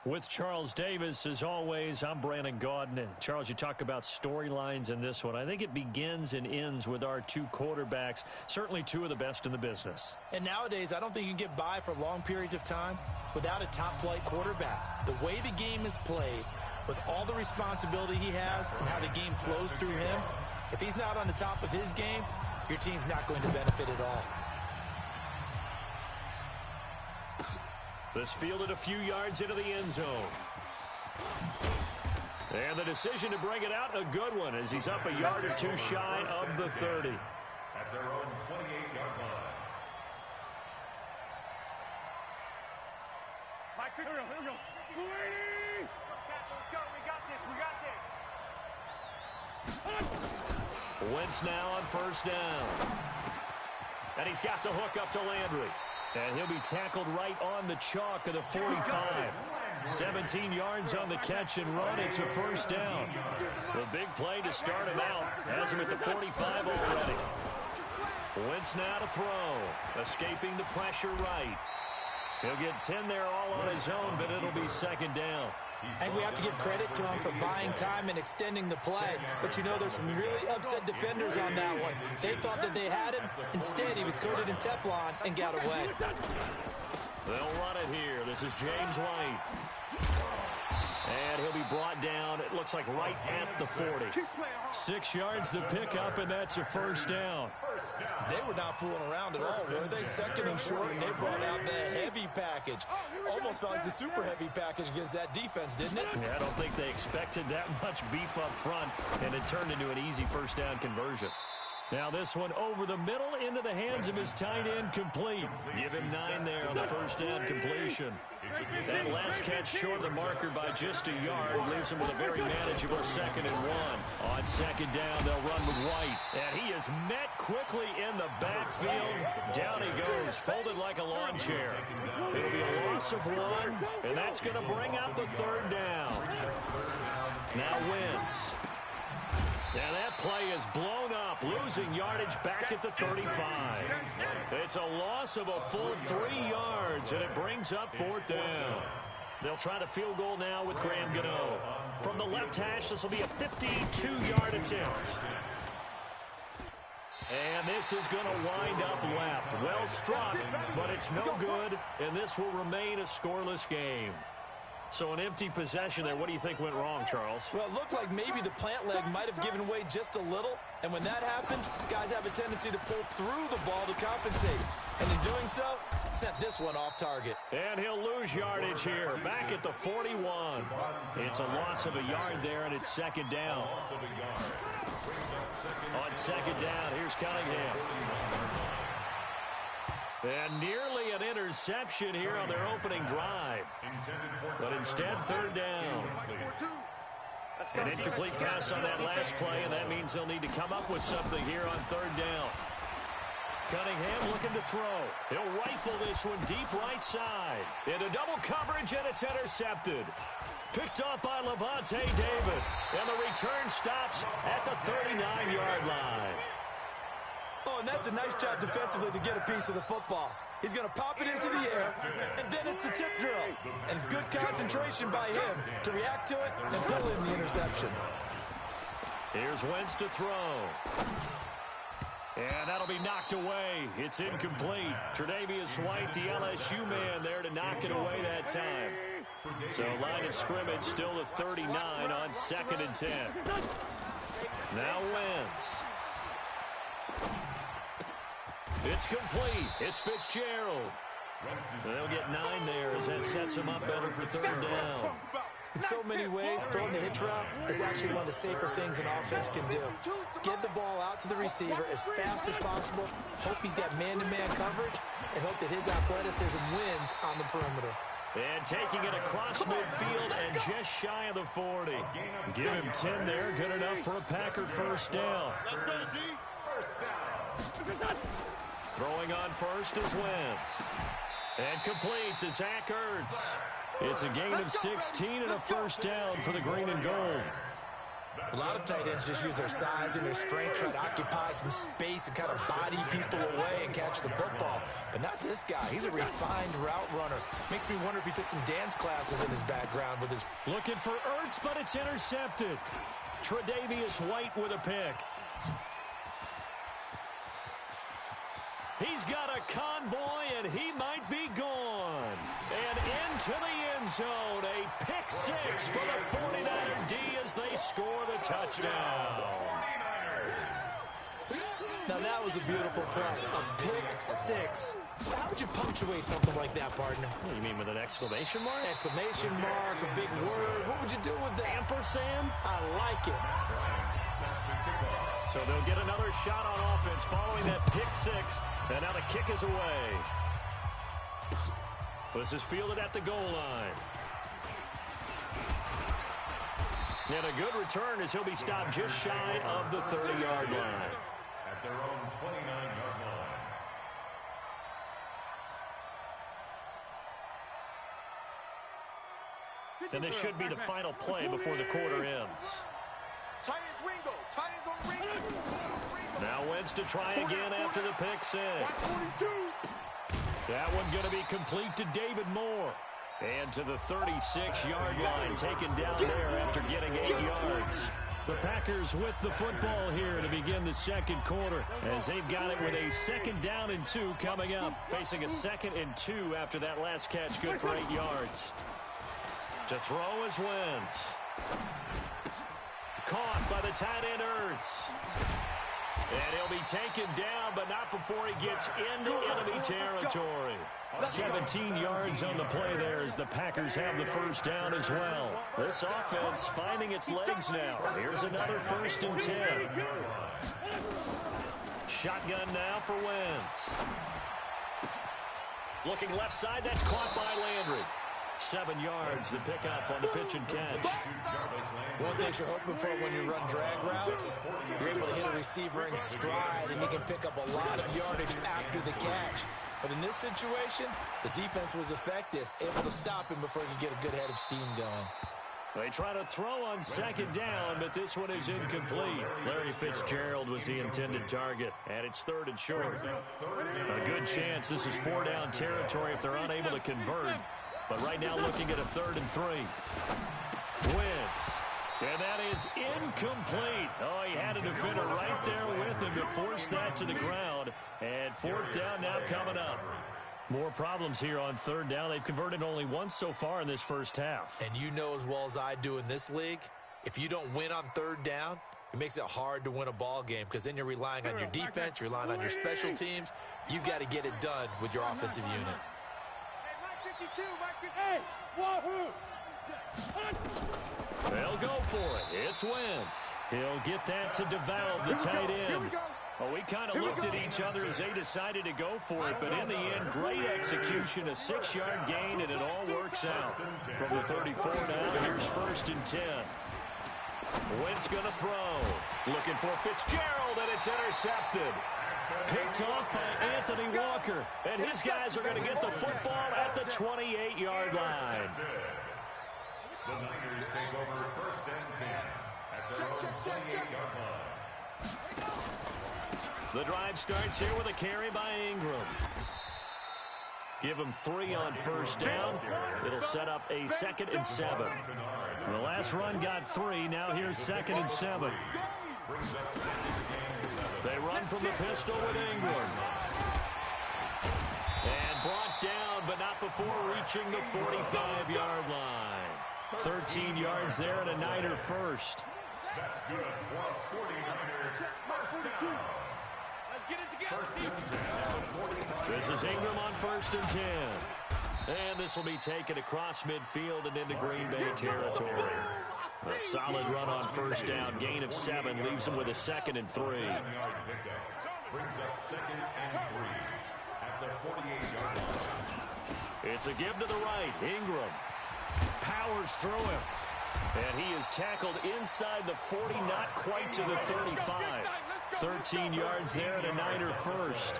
With Charles Davis, as always, I'm Brandon Gaudin. Charles, you talk about storylines in this one. I think it begins and ends with our two quarterbacks, certainly two of the best in the business. And nowadays, I don't think you can get by for long periods of time without a top-flight quarterback. The way the game is played, with all the responsibility he has and how the game flows through him, if he's not on the top of his game, your team's not going to benefit at all. This fielded a few yards into the end zone. And the decision to bring it out, a good one, as he's up a yard or two shy of the 30. At their own 28-yard line. Here we go. Let's go. We got this. Wentz now on first down. And he's got the hook up to Landry. And he'll be tackled right on the chalk of the 45. 17 yards on the catch and run. It's a first down. The big play to start him out. Has him at the 45 already. Wentz now to throw. Escaping the pressure right. He'll get 10 there all on his own, but it'll be second down. And we have to give credit to him for buying time and extending the play. But you know, there's some really upset defenders on that one. They thought that they had him. Instead, he was coated in Teflon and got away. They'll run it here. This is James White. And he'll be brought down, it looks like right at the 40. 6 yards the pickup, and that's a first down. They were not fooling around at all, were they? Second and short, and they brought out the heavy package. Almost felt like the super heavy package against that defense, didn't it? Yeah, I don't think they expected that much beef up front, and it turned into an easy first down conversion. Now this one over the middle into the hands of his tight end, complete. Give him 9 there on the first down completion. That last catch short of the marker by just a yard leaves him with a very manageable 2nd and 1. On second down, they'll run with White. And he is met quickly in the backfield. Down he goes, folded like a lawn chair. It'll be a loss of 1, and that's going to bring up the 3rd down. Now Wentz. And that play is blown up, losing yardage back at the 35. It's a loss of a full 3 yards, and it brings up 4th down. They'll try the field goal now with Graham Gano. From the left hash, this will be a 52-yard attempt. And this is going to wind up left. Well struck, but it's no good, and this will remain a scoreless game. So an empty possession there. What do you think went wrong, Charles? Well, it looked like maybe the plant leg might have given way just a little. And when that happens, guys have a tendency to pull through the ball to compensate. And in doing so, sent this one off target. And he'll lose yardage here. Back at the 41. It's a loss of a yard there, and it's second down. On second down, here's Cunningham. And nearly an interception here on their opening drive. But instead, 3rd down. An incomplete pass on that last play, and that means they'll need to come up with something here on 3rd down. Cunningham looking to throw. He'll rifle this one deep right side. Into double coverage, and it's intercepted. Picked off by Levante David. And the return stops at the 39-yard line. Oh, and that's a nice job defensively to get a piece of the football. He's going to pop it into the air, and then it's the tip drill. And good concentration by him to react to it and pull in the interception. Here's Wentz to throw. And that'll be knocked away. It's incomplete. Tre'Davious White, the LSU man, there to knock it away that time. So line of scrimmage still the 39 on 2nd and 10. Now Wentz. It's complete. It's Fitzgerald. They'll get 9 there as that sets him up better for 3rd down. In so many ways, throwing the hitch route is actually one of the safer things an offense can do. Get the ball out to the receiver as fast as possible, hope he's got man-to-man coverage, and hope that his athleticism wins on the perimeter. And taking it across midfield and just shy of the 40. Give him 10 there, good enough for a Packer first down. Let's go, Z. First down. Throwing on first is Wentz. And complete to Zach Ertz. It's a gain of 16 and a first down for the green and gold. A lot of tight ends just use their size and their strength, try to occupy some space and kind of body people away and catch the football. But not this guy. He's a refined route runner. Makes me wonder if he took some dance classes in his background with his... Looking for Ertz, but it's intercepted. Tre'Davious White with a pick. He's got a convoy, and he might be gone. And into the end zone, a pick six for the 49er D as they score the touchdown. Now, that was a beautiful play. A pick six. How would you punctuate something like that, partner? What do you mean, with an exclamation mark? Exclamation mark, a big word. What would you do with that? Ampersand? I like it. So they'll get another shot on offense following that pick six. And now the kick is away. This is fielded at the goal line. And a good return as he'll be stopped just shy of the 30-yard line. At their own 29-yard line. And this should be the final play before the quarter ends. Tight ends Ringo. Tight ends on Ringo. Now Wentz to try again after the pick six. 42. That one going to be complete to David Moore. And to the 36-yard line, taken down there after getting 8 yards. The Packers with the football here to begin the second quarter as they've got it with a 2nd down and 2 coming up. Facing a 2nd and 2 after that last catch, good for 8 yards. To throw is Wentz. Caught by the tight end Ertz. And he'll be taken down, but not before he gets into enemy territory. 17 yards on the play there as the Packers have the first down as well. This offense finding its legs now. Here's another 1st and 10. Shotgun now for Wentz. Looking left side, that's caught by Landry. 7 yards, the pickup on the pitch and catch. One thing you're hoping for when you run drag routes, you're able to hit a receiver in stride, and he can pick up a lot of yardage after the catch. But in this situation, the defense was effective, able to stop him before he could get a good head of steam going. They try to throw on 2nd down, but this one is incomplete. Larry Fitzgerald was the intended target, and it's 3rd and short. A good chance this is 4-down territory if they're unable to convert. But right now looking at a 3rd and 3. Wentz. And that is incomplete. Oh, he had a defender right there with him to force that to the ground. And 4th down now coming up. More problems here on 3rd down. They've converted only once so far in this first half. And you know as well as I do in this league, if you don't win on 3rd down, it makes it hard to win a ball game because then you're relying on your defense, you're relying on your special teams. You've got to get it done with your offensive unit. Hey, Wahoo! They'll go for it. It's Wentz. He'll get that to devalve the tight end. Well, we kind of looked at each other as they decided to go for it, but in the end, great execution, a 6-yard gain, and it all works out. From the 34 now, here's 1st and 10. Wentz going to throw. Looking for Fitzgerald, and it's intercepted. Picked off by Anthony Walker, and his guys are going to get the football at the 28-yard line. The Niners take over 1st and 10 at their own 28-yard line. The drive starts here with a carry by Ingram. Give him 3 on 1st down. It'll set up a 2nd and 7. The last run got 3. Now here's 2nd and 7. They run from the pistol with Ingram. And brought down, but not before reaching the 45-yard line. 13 yards there and a Niner first. That's good for a 49er first down. Let's get it together. This is Ingram on 1st and 10. And this will be taken across midfield and into Green Bay territory. A solid run on 1st down. Gain of 7 leaves him with a 2nd and 3. Brings up 2nd and 3 at the 48-yard line. It's a give to the right. Ingram powers through him. And he is tackled inside the 40, not quite to the 35. 13 yards there and a Niner first.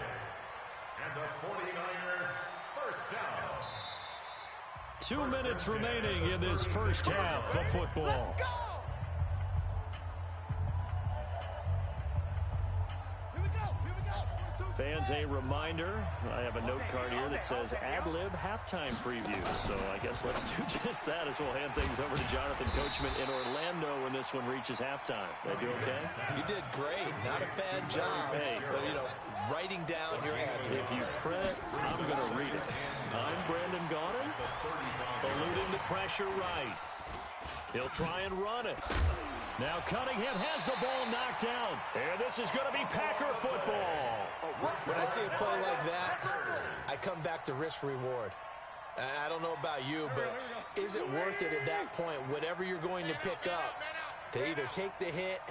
And the 49er first down. 2 minutes remaining in this first half of football. And a reminder, I have a note card here that says ad-lib halftime preview. So I guess let's do just that as we'll hand things over to Jonathan Coachman in Orlando when this one reaches halftime. Did I do okay? You did great. Not a bad job. Hey, but, writing down your ad-libs. If you print it, I'm going to read it. I'm Brandon Gaudin, eluding the pressure right. He'll try and run it. Now Cunningham has the ball knocked down. And this is going to be Packer football. When I see a play like that, I come back to risk-reward. I don't know about you, but is it worth it at that point, whatever you're going to pick up, to either take the hit,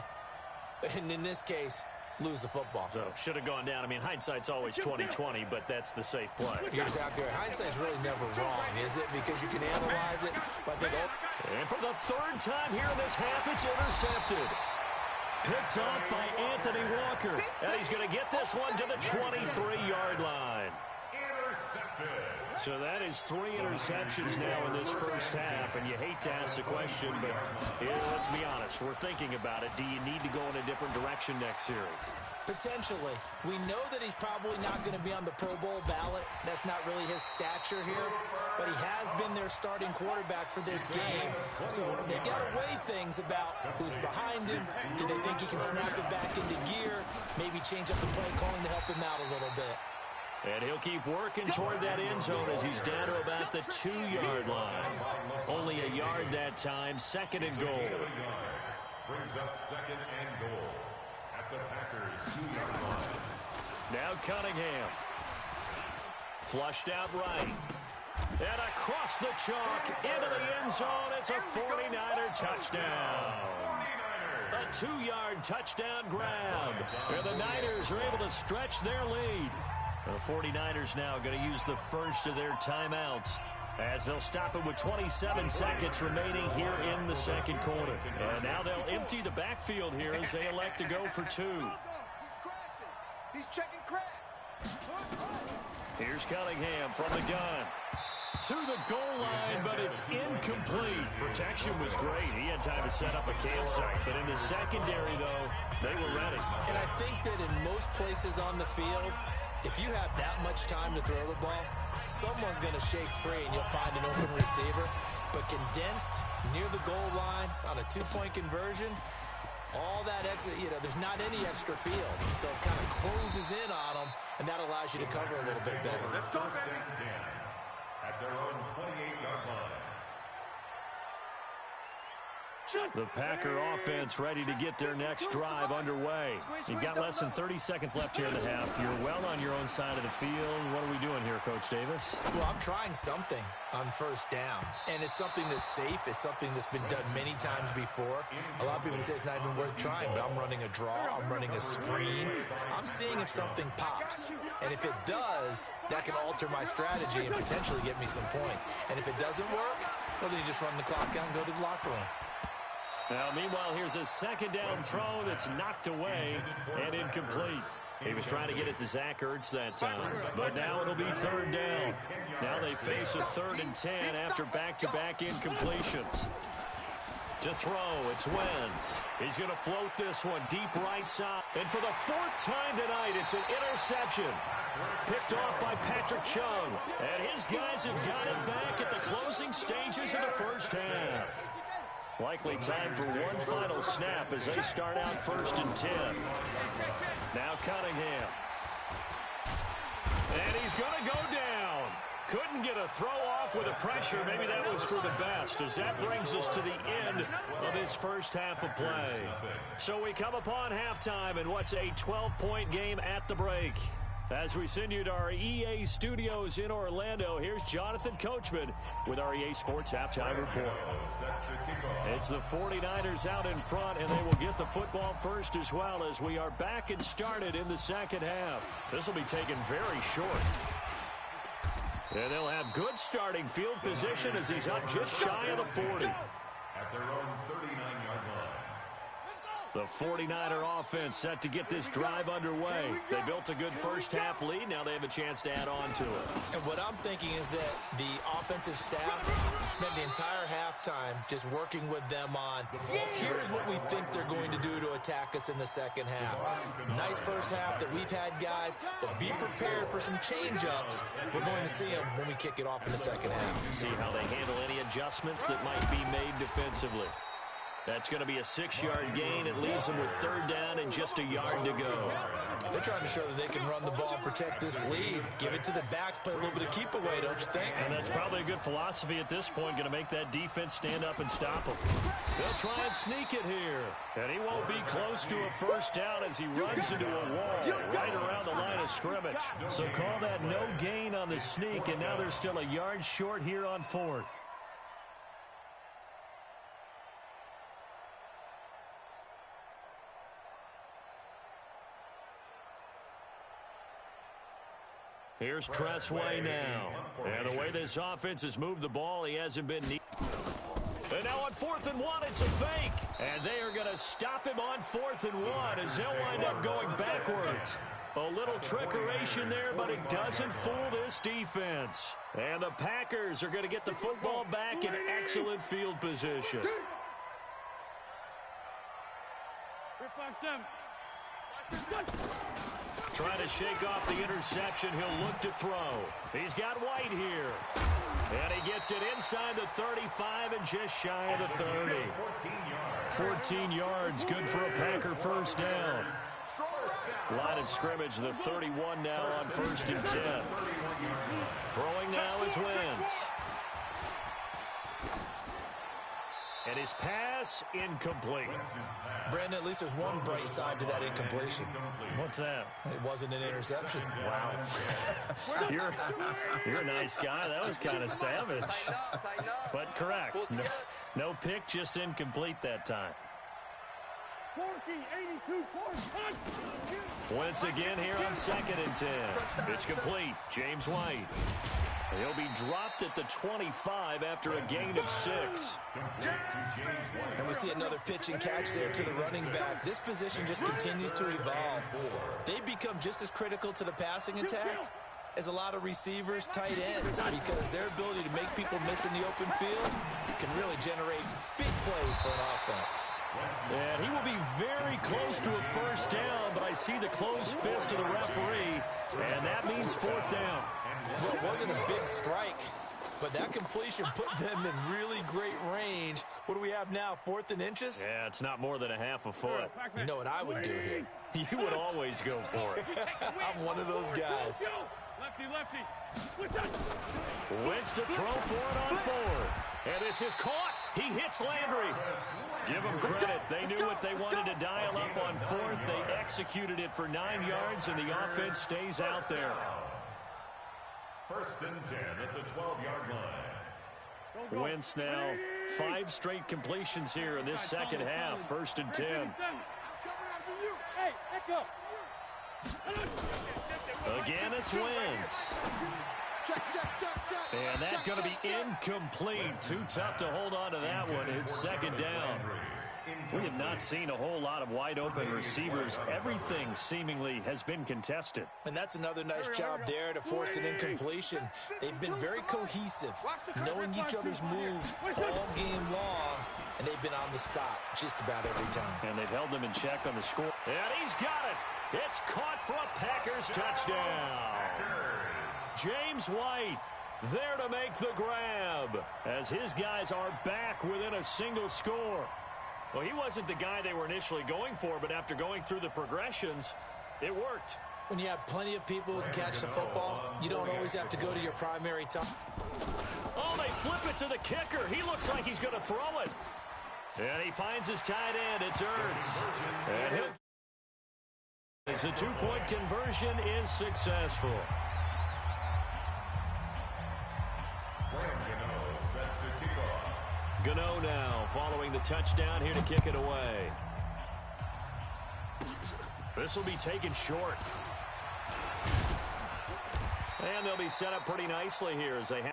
and in this case, lose the football? So, should have gone down. I mean, hindsight's always 20/20, but that's the safe play. You're exactly right. Hindsight's really never wrong, is it? Because you can analyze it, but I think... And for the third time here in this half, it's intercepted. Picked off by Anthony Walker. And he's going to get this one to the 23-yard line. So that is 3 interceptions now in this first half, and you hate to ask the question, but let's be honest, we're thinking about it. Do you need to go in a different direction next series? Potentially. We know that he's probably not going to be on the Pro Bowl ballot. That's not really his stature here, but he has been their starting quarterback for this game. So they've got to weigh things about who's behind him. Do they think he can snap it back into gear? Maybe change up the play calling to help him out a little bit. And he'll keep working toward that end zone as he's down to about the 2-yard line. Only a yard that time, 2nd and goal. Brings up 2nd and goal at the Packers' 2-yard line. Now Cunningham. Flushed out right. And across the chalk into the end zone. It's a 49er touchdown. A 2-yard touchdown grab. And the Niners are able to stretch their lead. The 49ers now going to use the first of their timeouts as they'll stop it with 27 seconds remaining here in the second quarter. And now they'll empty the backfield here as they elect to go for 2. He's checking crack. Here's Cunningham from the gun. To the goal line, but it's incomplete. Protection was great. He had time to set up a campsite. But in the secondary, though, they were ready. And I think that in most places on the field, if you have that much time to throw the ball, someone's going to shake free and you'll find an open receiver. But condensed near the goal line on a 2-point conversion, all that exit, there's not any extra field. So it kind of closes in on them, and that allows you to cover a little bit better. Let's go, baby. At their own 28-yard line. The Packer offense ready to get their next drive underway. You've got less than 30 seconds left here in the half. You're well on your own side of the field. What are we doing here, Coach Davis? Well, I'm trying something on first down. And it's something that's safe. It's something that's been done many times before. A lot of people say it's not even worth trying, but I'm running a draw. I'm running a screen. I'm seeing if something pops. And if it does, that can alter my strategy and potentially get me some points. And if it doesn't work, well, then you just run the clock out and go to the locker room. Now, meanwhile, here's a 2nd down throw that's knocked away and incomplete. He was trying to get it to Zach Ertz that time. But now it'll be 3rd down. Now they face a 3rd and 10 after back-to-back incompletions. To throw, it's Wentz. He's going to float this one deep right side. And for the 4th time tonight, it's an interception. Picked off by Patrick Chung. And his guys have got it back at the closing stages of the first half. Likely time for one final snap as they start out 1st and 10. Now Cunningham. And he's going to go down. Couldn't get a throw off with the pressure. Maybe that was for the best, as that brings us to the end of this first half of play. So we come upon halftime in what's a 12-point game at the break. As we send you to our EA studios in Orlando, here's Jonathan Coachman with our EA Sports Halftime Report. It's the 49ers out in front, and they will get the football first as well as we are back and started in the second half. This will be taken very short. And they'll have good starting field position as he's up just shy of the 40. At their own 39-yard line. The 49er offense set to get this drive underway. They built a good first-half lead. Now they have a chance to add on to it. And what I'm thinking is that the offensive staff spent the entire halftime just working with them on, here's what we think they're going to do to attack us in the second half. Nice first half that we've had, guys, but be prepared for some change-ups. We're going to see them when we kick it off in the second half. See how they handle any adjustments that might be made defensively. That's going to be a 6-yard gain. It leaves them with third down and just a yard to go. They're trying to show that they can run the ball and protect this lead. Give it to the backs, play a little bit of keep away, don't you think? And that's probably a good philosophy at this point, going to make that defense stand up and stop them. They'll try and sneak it here. And he won't be close to a first down as he runs into a wall right around the line of scrimmage. So call that no gain on the sneak, and now they're still a yard short here on fourth. Here's Tressway now. And the way this offense has moved the ball, he hasn't been neat. And now on 4th and 1, it's a fake. And they are going to stop him on 4th and 1 as he'll wind up going backwards. A little trickeration there, but it doesn't fool this defense. And the Packers are going to get the football back in excellent field position. Trying to shake off the interception. He'll look to throw. He's got White here. And he gets it inside the 35 and just shy of the 30. 14 yards, good for a Packer first down. Line of scrimmage, the 31 now on 1st and 10. Throwing now is Wentz. And his pass incomplete. Brandon, at least there's one bright side to that incompletion. What's that? It wasn't an interception. Wow. You're a nice guy. That was kind of savage. I know. But correct. No pick, just incomplete that time. Wentz again here on 2nd and 10. It's complete. James White. He'll be dropped at the 25 after a gain of 6. And we see another pitch and catch there to the running back. This position just continues to evolve. They become just as critical to the passing attack as a lot of receivers, tight ends, because their ability to make people miss in the open field can really generate big plays for an offense. And he will be very close to a first down, but I see the closed fist of the referee, and that means 4th down. Well, it wasn't a big strike, but that completion put them in really great range. What do we have now, 4th and inches? Yeah, it's not more than a half a foot. You know what I would do here? You would always go for it. I'm one of those guys. Wentz to throw for it on 4th. And this is caught. He hits Landry. Give them credit. They knew what they wanted to dial up on 4th. They executed it for 9 yards, and the offense stays out there. 1st and 10 at the 12-yard line. Wentz now 5 straight completions here in this second half. 1st and 10. Again, it's Wentz. And that's going to be incomplete. Too tough to hold on to that one. It's 2nd down. We have not seen a whole lot of wide-open receivers. Everything seemingly has been contested. And that's another nice job there to force an incompletion. They've been very cohesive, knowing each other's moves all game long, and they've been on the spot just about every time. And they've held them in check on the score. And he's got it. It's caught for a Packers touchdown. James White there to make the grab as his guys are back within a single score. Well, he wasn't the guy they were initially going for, but after going through the progressions, it worked. When you have plenty of people who can catch the football, you don't always have to go to your primary top. Oh, they flip it to the kicker. He looks like he's going to throw it. And he finds his tight end. It's Ertz. And as a 2-point conversion is successful. Gano now following the touchdown here to kick it away. This will be taken short. And they'll be set up pretty nicely here as they have.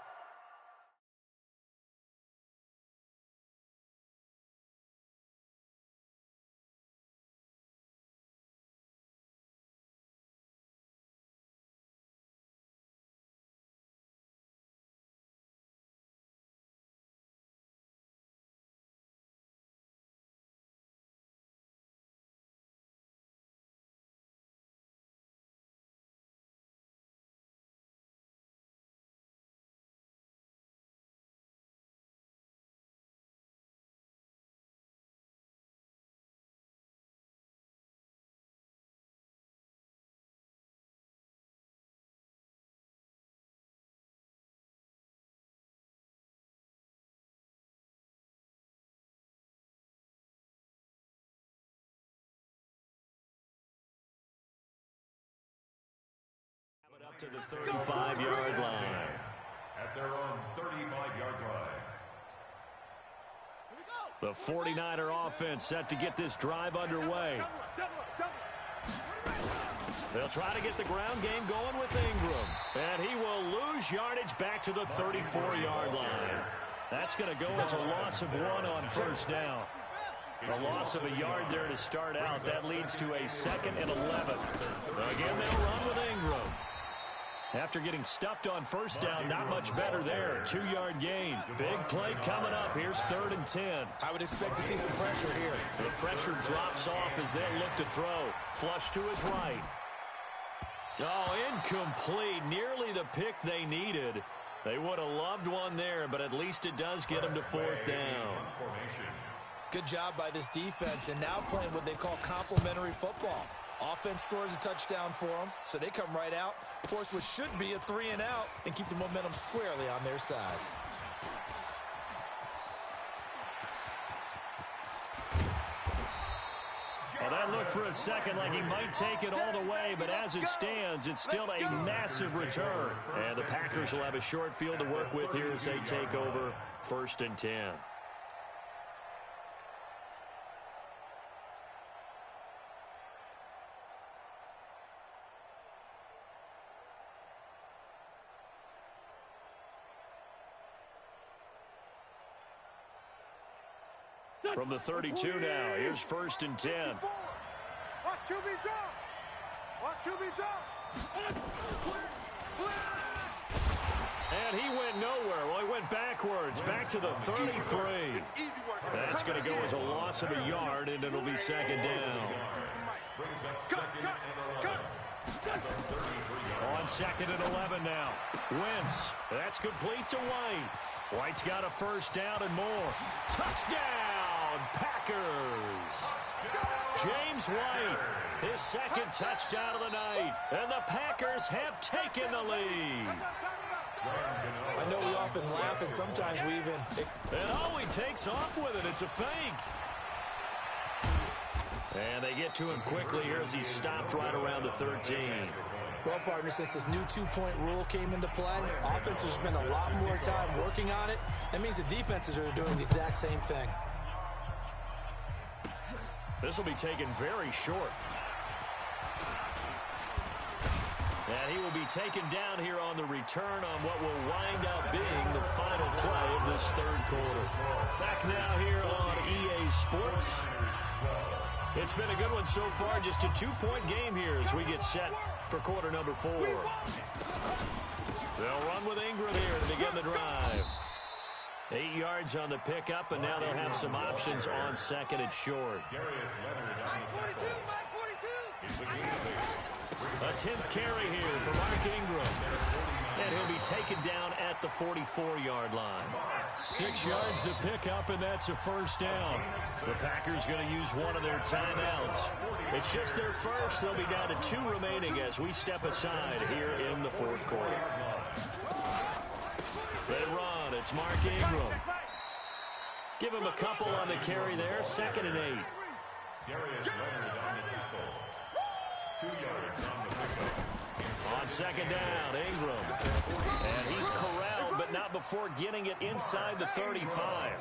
to the 35-yard line. At their own 35-yard line. The 49er offense set to get this drive underway. They'll try to get the ground game going with Ingram. And he will lose yardage back to the 34-yard line. That's going to go as a loss of 1 on first down. A loss of a yard there to start out. That leads to a 2nd and 11. Again, they'll run with Ingram. After getting stuffed on first down, not much better there. 2-yard gain. Big play coming up. Here's 3rd and 10. I would expect to see some pressure here. The pressure drops off as they'll look to throw. Flush to his right. Oh, incomplete. Nearly the pick they needed. They would have loved one there, but at least it does get them to 4th down. Good job by this defense, and now playing what they call complementary football. Offense scores a touchdown for them, so they come right out, force what should be a 3-and-out, and keep the momentum squarely on their side. Well, that looked for a second like he might take it all the way, but as it stands, it's still a massive return. And the Packers will have a short field to work with here as they take over 1st and 10. From the 32 now, here's 1st and 10. Watch QB jump. Watch QB jump. And he went nowhere. Well, he went backwards, back to the 33. That's going to go as a loss of a yard, and it'll be 2nd down. On 2nd and 11 now. Wentz. That's complete to White. White's got a first down and more. Touchdown, Packers. James White, his 2nd touchdown of the night. And the Packers have taken the lead. I know we often laugh, and sometimes we even... And oh, he takes off with it. It's a fake. And they get to him quickly here as he's stopped right around the 13. Well, partner, since this new 2-point rule came into play, offenses spend a lot more time working on it. That means the defenses are doing the exact same thing. This will be taken very short. And he will be taken down here on the return on what will wind up being the final play of this 3rd quarter. Back now here on EA Sports. It's been a good one so far, just a 2-point game here as we get set for quarter number 4. They'll run with Ingram here to begin the drive. 8 yards on the pickup, and now they'll have some options on 2nd and short. A 10th carry here for Mark Ingram. And he'll be taken down at the 44-yard line. 6 yards to pick up, and that's a first down. The Packers going to use one of their timeouts. It's just their first. They'll be down to 2 remaining as we step aside here in the 4th quarter. They run. It's Mark Ingram. Give him a couple on the carry there. 2nd and 8. Darius Leonard on the tackle. 2 yards on the pickup. On 2nd down, Ingram. And he's corralled, but not before getting it inside the 35.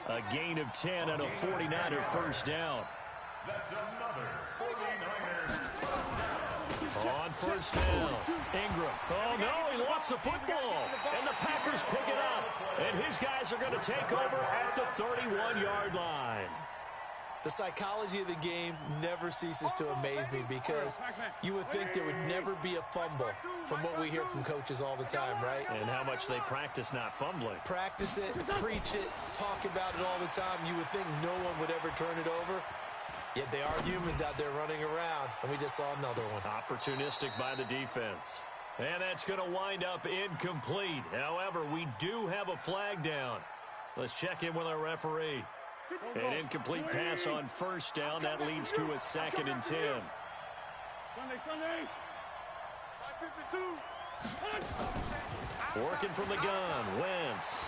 A gain of 10 and a 49er first down. That's another 49ers. On first down, Ingram. Oh, no, he lost the football. And the Packers pick it up. And his guys are going to take over at the 31-yard line. The psychology of the game never ceases to amaze me because you would think there would never be a fumble from what we hear from coaches all the time, right? And how much they practice not fumbling. Practice it, preach it, talk about it all the time. You would think no one would ever turn it over. Yet they are humans out there running around, and we just saw another one. Opportunistic by the defense. And that's going to wind up incomplete. However, we do have a flag down. Let's check in with our referee. An incomplete pass on first down. That leads to a 2nd and 10. Working from the gun. Wentz.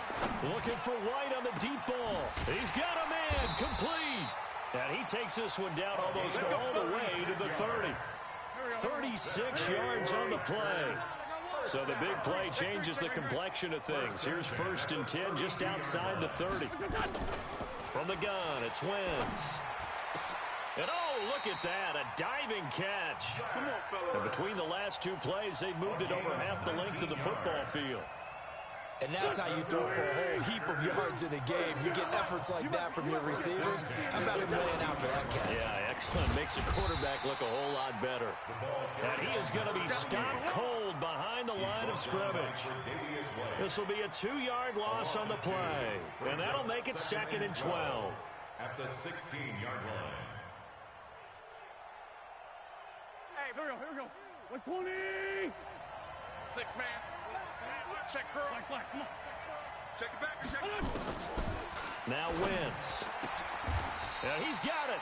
Looking for White on the deep ball. He's got a man. Complete. And he takes this one down almost all the way to the 30. 36 yards on the play. So the big play changes the complexion of things. Here's 1st and 10 just outside the 30. From the gun, it's Wentz. And oh, look at that, a diving catch. Come on, fellas. And between the last 2 plays, they moved it over half the length of the football field. And that's how you throw for a whole heap of yards in a game. You get efforts like that from your receivers. How about him laying out for that catch? Yeah, excellent. Makes the quarterback look a whole lot better. And he is going to be stopped cold behind the line of scrimmage. This will be a 2-yard loss on the play. And that'll make it 2nd and 12. At the 16-yard line. Hey, here we go. 120. 6 man. Check curl. Come on. Check it back. Check it. Now Wentz. Yeah, he's got it.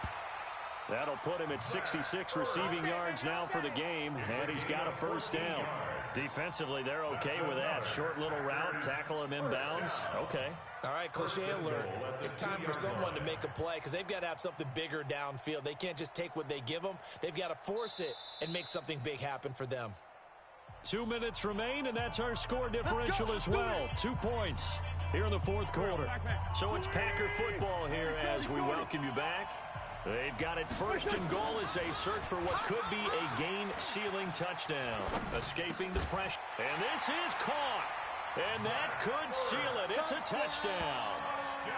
That'll put him at 66 receiving yards now for the game, and he's got a 1st down. Defensively, they're okay with that. Short little route, tackle him inbounds. Okay. All right, cliche alert. It's time for someone to make a play because they've got to have something bigger downfield. They can't just take what they give them. They've got to force it and make something big happen for them. 2 minutes remain, and that's our score differential as well. 2 points here in the 4th quarter. So it's Packer football here as we welcome you back. They've got it 1st and goal as they search for what could be a game-sealing touchdown. Escaping the pressure. And this is caught. And that could seal it. It's a touchdown.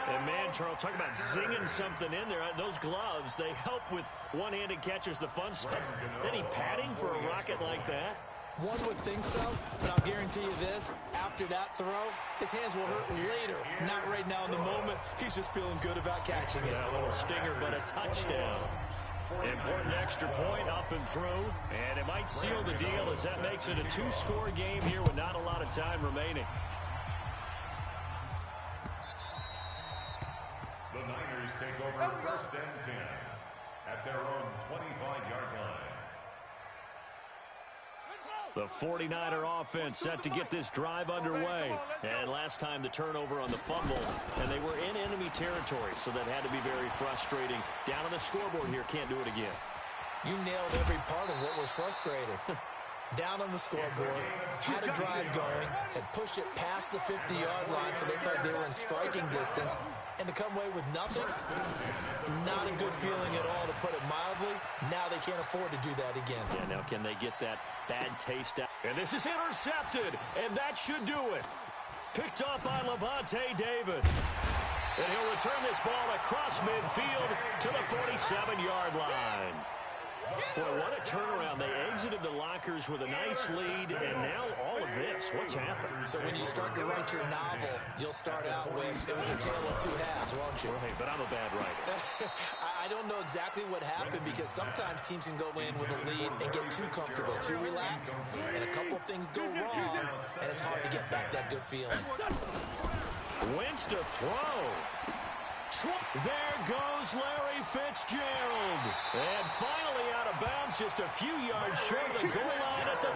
And man, Charles, talk about zinging something in there. Those gloves, they help with one-handed catches, the fun stuff. Any padding for a rocket like that? One would think so, but I'll guarantee you this. After that throw, his hands will hurt later. Not right now in the moment. He's just feeling good about catching it. Yeah, a little stinger, but a touchdown. Important extra point up and through, and it might seal the deal as that makes it a 2-score game here with not a lot of time remaining. The Niners take over 1st and 10 at their own 25-yard line. The 49er offense set to get this drive underway. And last time the turnover on the fumble, and they were in enemy territory, so that had to be very frustrating. Down on the scoreboard here, can't do it again. You nailed every part of what was frustrating. Down on the scoreboard, had a drive going, had pushed it past the 50-yard line so they thought they were in striking distance, and to come away with nothing, not a good feeling at all, to put it mildly. Now they can't afford to do that again. Yeah, now can they get that bad taste out? And this is intercepted, and that should do it. Picked up by Levante David. And he'll return this ball across midfield to the 47-yard line. Boy, what a turnaround. They exited the lockers with a nice lead, and now all of this. What's happened? So when you start to write your novel, you'll start out with, it was a tale of 2 halves, won't you? Right, but I'm a bad writer. I don't know exactly what happened because sometimes teams can go in with a lead and get too comfortable, too relaxed, and a couple of things go wrong, and it's hard to get back that good feeling. Wentz to throw. There goes Larry Fitzgerald. And finally out of bounds, just a few yards short of the goal line at the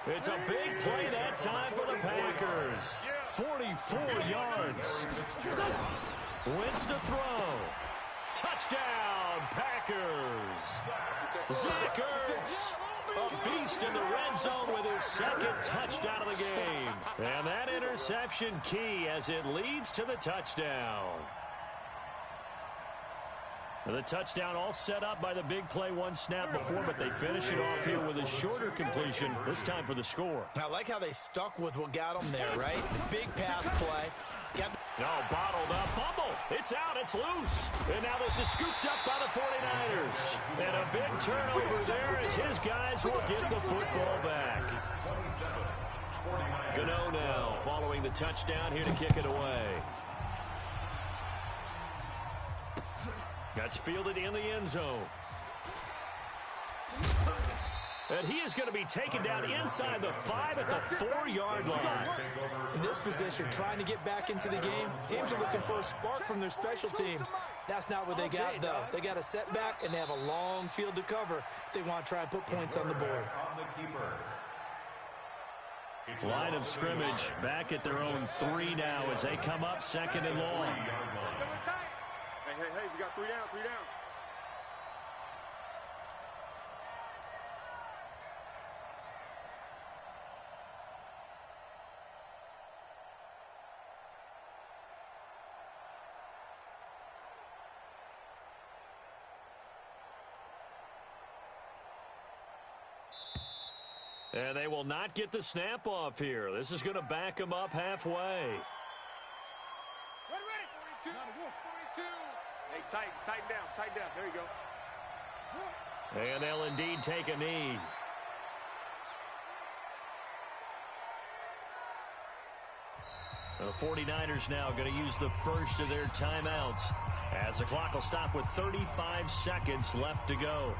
3. It's a big play that time for the Packers. 44 yards. Wentz to throw. Touchdown, Packers. Zach Ertz, a beast in the red zone with his 2nd touchdown of the game. And that interception key as it leads to the touchdown. The touchdown all set up by the big play, 1 snap before, but they finish it off here with a shorter completion, this time for the score. I like how they stuck with what got them there, right? The big pass play. No, bottled up, fumble. It's out, it's loose. And now this is scooped up by the 49ers. And a big turnover there as his guys will get the football back. Gano now following the touchdown here to kick it away. That's fielded in the end zone. And he is going to be taken down inside the 5 at the 4-yard line. In this position, trying to get back into the game, teams are looking for a spark from their special teams. That's not what they got, though. They got a setback, and they have a long field to cover if they want to try and put points on the board. Line of scrimmage back at their own 3 now as they come up 2nd and long. Hey, we got 3 down, 3 down. And they will not get the snap off here. This is going to back them up halfway. Ready. 42. 42. Hey, tighten down. There you go. And they'll indeed take a knee. The 49ers now going to use the first of their timeouts as the clock will stop with 35 seconds left to go.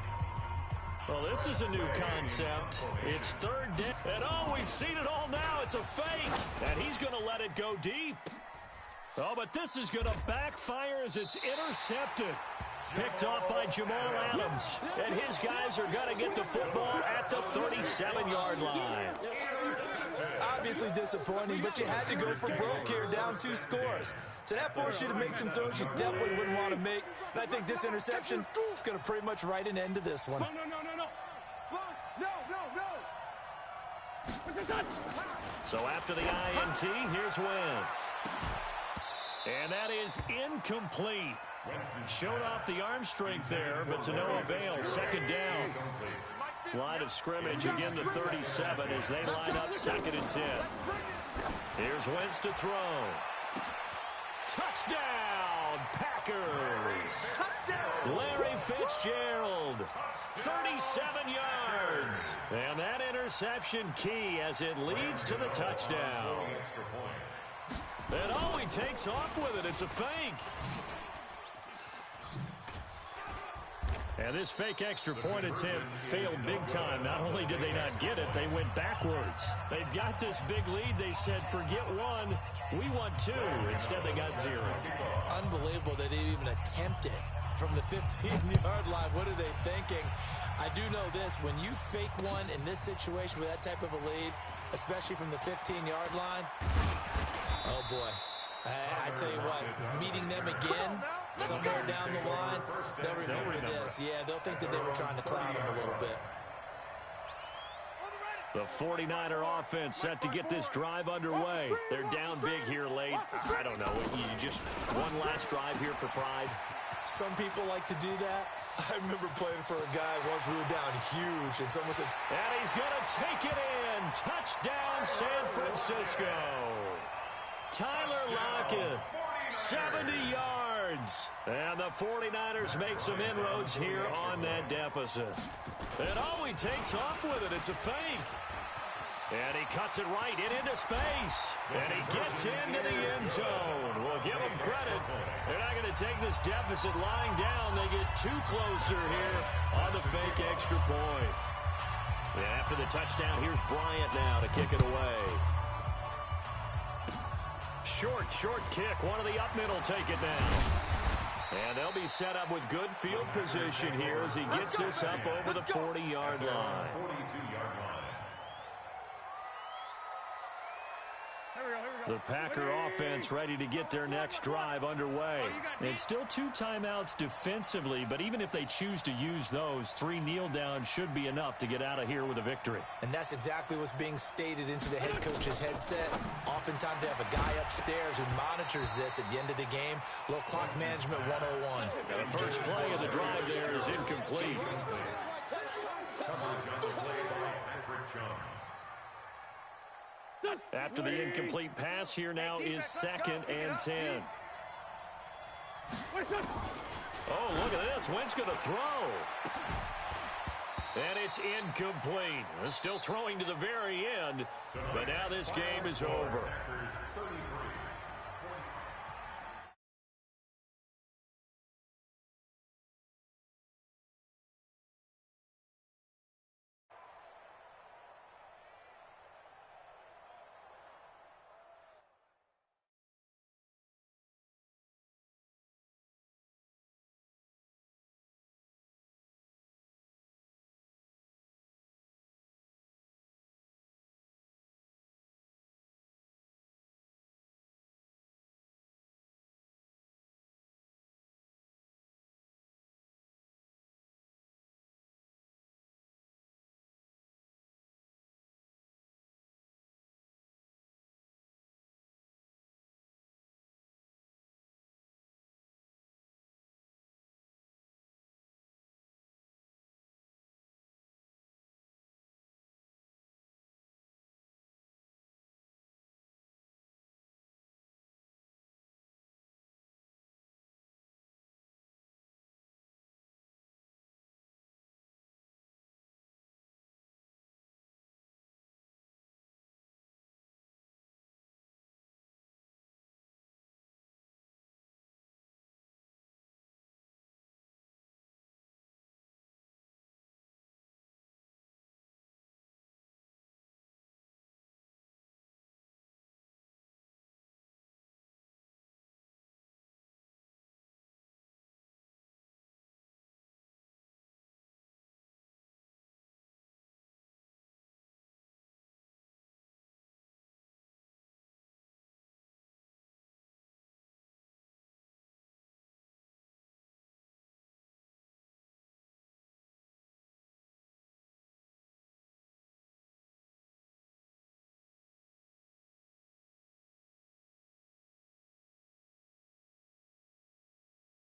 Well, this is a new concept. It's third down. And we've seen it all now. It's a fake. And he's going to let it go deep. Oh, but this is going to backfire as it's intercepted. Picked off by Jamal Adams. And his guys are going to get the football at the 37-yard line. Obviously disappointing, but you had to go for broke here, down 2 scores. So that forced you to make some throws you definitely wouldn't want to make. And I think this interception is going to pretty much write an end to this one. No. So after the INT, here's Wentz. And that is incomplete. Showed off the arm strength there, but to no avail. Second down. Line of scrimmage, again the 37 as they line up 2nd and 10. Here's Wentz to throw. Touchdown, Packers. Larry Fitzgerald, 37 yards. And that interception key as it leads to the touchdown. And he takes off with it. It's a fake. And this fake extra point attempt failed big time. Not only did they not get it, they went backwards. They've got this big lead. They said, forget 1, we want 2. Instead, they got 0. Unbelievable that they didn't even attempt it from the 15-yard line. What are they thinking? I do know this. When you fake one in this situation with that type of a lead, especially from the 15-yard line, oh, boy. I tell you what, meeting them again somewhere down the line, they'll remember this. Yeah, they'll think that they were trying to clown them a little bit. The 49er offense set to get this drive underway. They're down big here late. I don't know. You just one last drive here for pride. Some people like to do that. I remember playing for a guy once we were down huge, and someone said, and he's going to take it in. Touchdown, San Francisco. Tyler Lockett, 70 yards. And the 49ers make some inroads here on that deficit. And he takes off with it. It's a fake. And he cuts it right into space. And he gets into the end zone. We'll give him credit. They're not going to take this deficit lying down. They get too closer here on the fake extra point. And after the touchdown, here's Bryant now to kick it away. Short kick. One of the up middle take it now. And they'll be set up with good field position here as he gets this up over the 40-yard line. 42-yard line. The Packer offense ready to get their next drive underway. And still 2 timeouts defensively, but even if they choose to use those, 3 kneel downs should be enough to get out of here with a victory. And that's exactly what's being stated into the head coach's headset. Oftentimes they have a guy upstairs who monitors this at the end of the game. Little clock management 101. And the first play of the drive there is incomplete. Coverage on the play by Patrick Chung. After the incomplete pass, here now is 2nd and 10. Oh, look at this. Wentz going to throw. And it's incomplete. They're still throwing to the very end. But now this game is over. Packers 33.